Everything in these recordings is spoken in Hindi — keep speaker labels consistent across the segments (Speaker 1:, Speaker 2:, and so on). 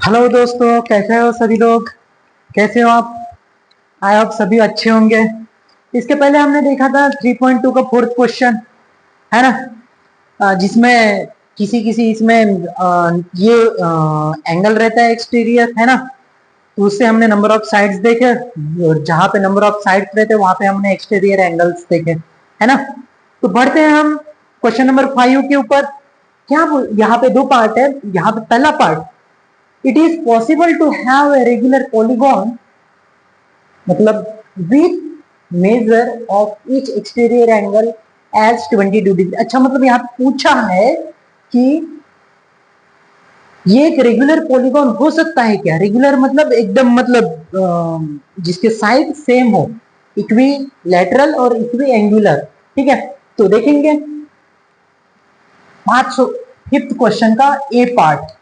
Speaker 1: हेलो दोस्तों, कैसे हो सभी लोग। कैसे हो आप। आई होप सभी अच्छे होंगे। इसके पहले हमने देखा था 3.2 का फोर्थ क्वेश्चन, है ना। जिसमें किसी किसी इसमें ये एंगल रहता है एक्सटीरियर, है ना। तो उससे हमने नंबर ऑफ साइड्स देखे, और जहां पे नंबर ऑफ साइड्स रहते हैं वहां पे हमने एक्सटीरियर एंगल्स देखे, है ना। तो बढ़ते हैं हम क्वेश्चन नंबर 5 के ऊपर। क्या यहाँ पे दो पार्ट है। यहाँ पे पहला part, it is possible to have a regular polygon मतलब with measure of each exterior angle as 22 degree. अच्छा, मतलब यहाँ पूछा है कि ये एक रेगुलर पॉलीगॉन हो सकता है क्या। रेगुलर मतलब एकदम मतलब जिसके साइड सेम हो, इक्विलैटरल और इक्वी एंगुलर। ठीक है, तो देखेंगे 505th क्वेश्चन का ए पार्ट।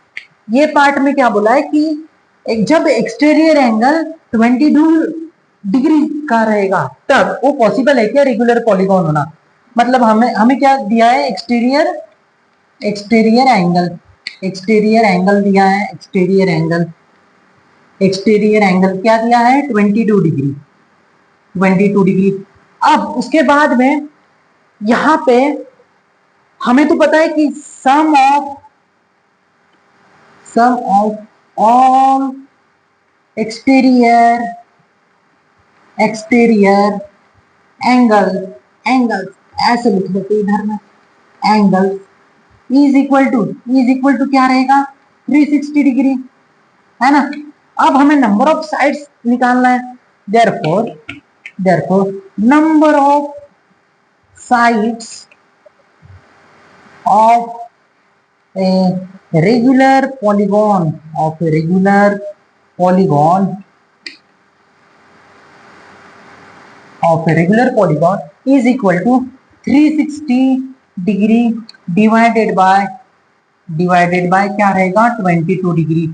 Speaker 1: ये पार्ट में क्या बोला है कि जब एक्सटीरियर एंगल 22 डिग्री का रहेगा तब वो पॉसिबल है क्या रेगुलर पॉलीगॉन होना। मतलब हमें हमें क्या दिया है, exterior exterior angle exterior angle दिया है। एक्सटीरियर एंगल क्या दिया है, 22 डिग्री 22 डिग्री। अब उसके बाद में यहां पे हमें तो पता है कि सम ऑफ ऑल एक्सटीरियर एंगल ऐसे लिख देते इधर में, एंगल इज इक्वल टू क्या रहेगा, 360 डिग्री, है ना। अब हमें नंबर ऑफ साइड्स निकालना है। Therefore number of sides of a regular polygon is equal to 360 degree divided by क्या रहेगा, 22 डिग्री।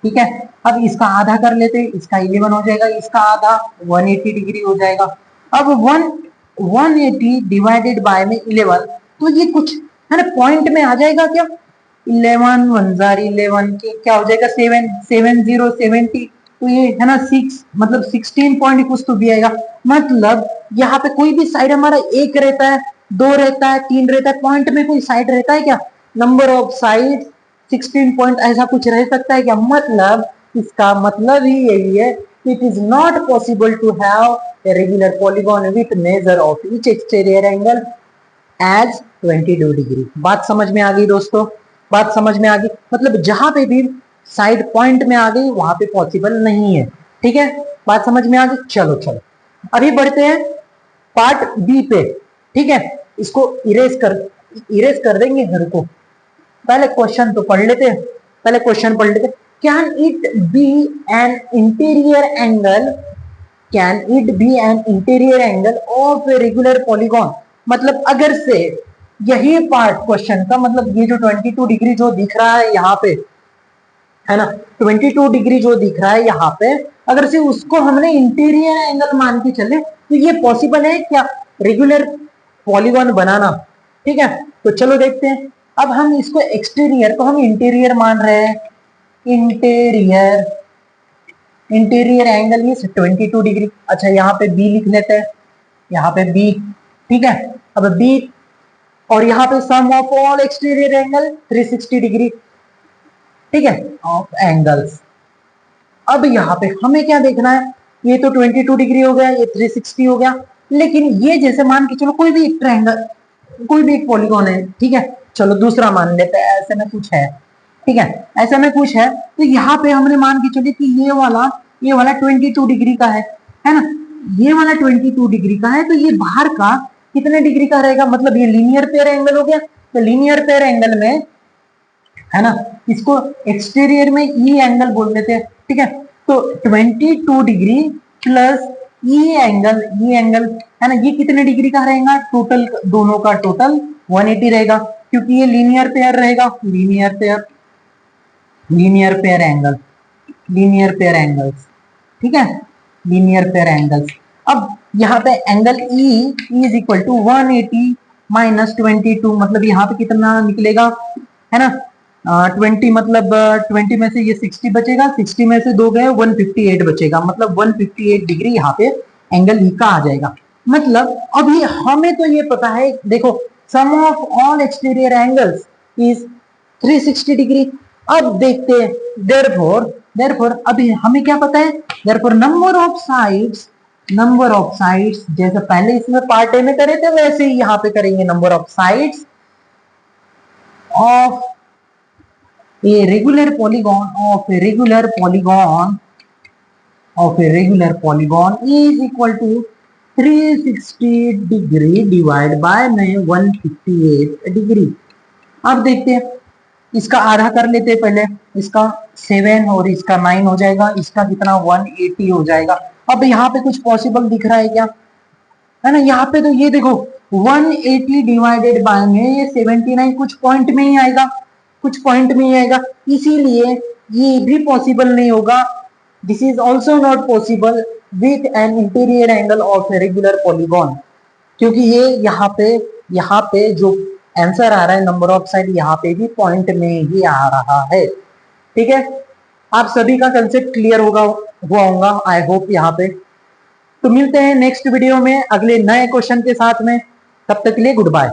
Speaker 1: ठीक है, अब इसका आधा कर लेते हैं, इसका 11 हो जाएगा, इसका आधा 180 डिग्री हो जाएगा। अब 180 डिवाइडेड बाय में 11, तो ये कुछ है ना पॉइंट में आ जाएगा क्या। 11 1 जार 11 की क्या हो जाएगा, 7 7 0 70। तो ये है ना 6 मतलब 16 पॉइंट कुछ तो भी आएगा। मतलब यहाँ पे कोई भी साइड हमारा एक रहता है, दो रहता है, तीन रहता है, पॉइंट में कोई साइड रहता है क्या, नंबर ऑफ साइड 16 पॉइंट ऐसा कुछ रह सकता है क्या। मतलब इसका मतलब ही यही है, it is not possible to have a regular polygon with measure of each exterior angle as 22 degree. बात समझ में आ गई दोस्तों, बात समझ में आ गई। मतलब जहां पे भी साइड पॉइंट में आ गई वहां पे पॉसिबल नहीं है। ठीक है, बात समझ में आ गई। चलो चलो अभी बढ़ते हैं पार्ट बी पे। ठीक है, इसको इरेज कर देंगे घर को। पहले क्वेश्चन तो पढ़ लेते, can it be an interior angle of a regular polygon. मतलब अगर से यही पार्ट क्वेश्चन का मतलब ये जो 22 डिग्री जो दिख रहा है यहाँ पे, है ना, 22 डिग्री जो दिख रहा है यहाँ पे, अगर से उसको हमने इंटीरियर एंगल मान के चले तो ये पॉसिबल है क्या रेगुलर पॉलीगॉन बनाना। ठीक है, तो चलो देखते हैं। अब हम इसको एक्सटीरियर को हम इंटीरियर मान रहे हैं। इंटीरियर एंगल ये 22 डिग्री। अच्छा, यहाँ पे बी लिख लेते हैं, यहाँ पे बी। ठीक है, अब बी और यहाँ पे sum of all exterior angle 360 degree. ठीक है, ऑफ एंगल्स। अब यहाँ पे हमें क्या देखना है, ये तो 22 डिग्री हो गया, ये 360 हो गया, लेकिन ये जैसे मान के चलो कोई भी एक ट्रायंगल, कोई भी एक पॉलीगॉन है। ठीक है, चलो दूसरा मान लेते हैं, ऐसे में कुछ है। ठीक है, ऐसा में कुछ है, तो यहाँ पे हमने मान के चले कि ये वाला 22 डिग्री का है ना। ये वाला 22 डिग्री का है, तो ये बाहर का कितने डिग्री का रहेगा, मतलब ये लीनियर पेयर एंगल हो गया। तो लीनियर पेयर एंगल में, है ना, इसको एक्सटीरियर में ई एंगल बोल देते हैं। ठीक है, तो 22 डिग्री प्लस ई एंगल है ना, ये कितने डिग्री का रहेगा, टोटल दोनों का टोटल 180 रहेगा, क्योंकि ये लीनियर पेयर रहेगा। Linear pair angles. ठीक है, लीनियर पेयर एंगल्स। अब यहाँ पे angle E is equal to 180 minus 22, मतलब यहाँ पे कितना निकलेगा, है ना, 20 मतलब 20 में से ये 60 बचेगा, 60 में से 2 गए 158 बचेगा, मतलब 158 डिग्री यहाँ पे एंगल ई का आ जाएगा। मतलब अभी हमें तो ये पता है, देखो sum of all exterior angles is 360 degree. अब देखते हैं देयरफॉर अभी हमें क्या पता है, देयरफॉर नंबर ऑफ साइड्स जैसे पहले इसमें पार्ट ए में करे थे वैसे ही यहाँ पे करेंगे, number of sides of a regular polygon is equal to 360 degree divide by में 158 डिग्री। अब देखते हैं, इसका आधा कर लेते हैं पहले, इसका 7 और इसका 9 हो जाएगा, इसका कितना 180 हो जाएगा। अब यहाँ पे कुछ पॉसिबल दिख रहा है क्या, है ना, यहाँ पे तो ये देखो 180 डिवाइडेड बाय में ये 79 कुछ पॉइंट में ही आएगा, कुछ पॉइंट में ही आएगा, इसीलिए ये भी पॉसिबल नहीं होगा। This is also not possible with an interior angle of regular polygon, क्योंकि ये यहाँ पे जो आंसर आ रहा है नंबर ऑफ साइड यहाँ पे भी पॉइंट में ही आ रहा है। ठीक है, आप सभी का कंसेप्ट क्लियर हुआ होगा आई होप यहाँ पे। तो मिलते हैं नेक्स्ट वीडियो में अगले नए क्वेश्चन के साथ में, तब तक के लिए गुड बाय।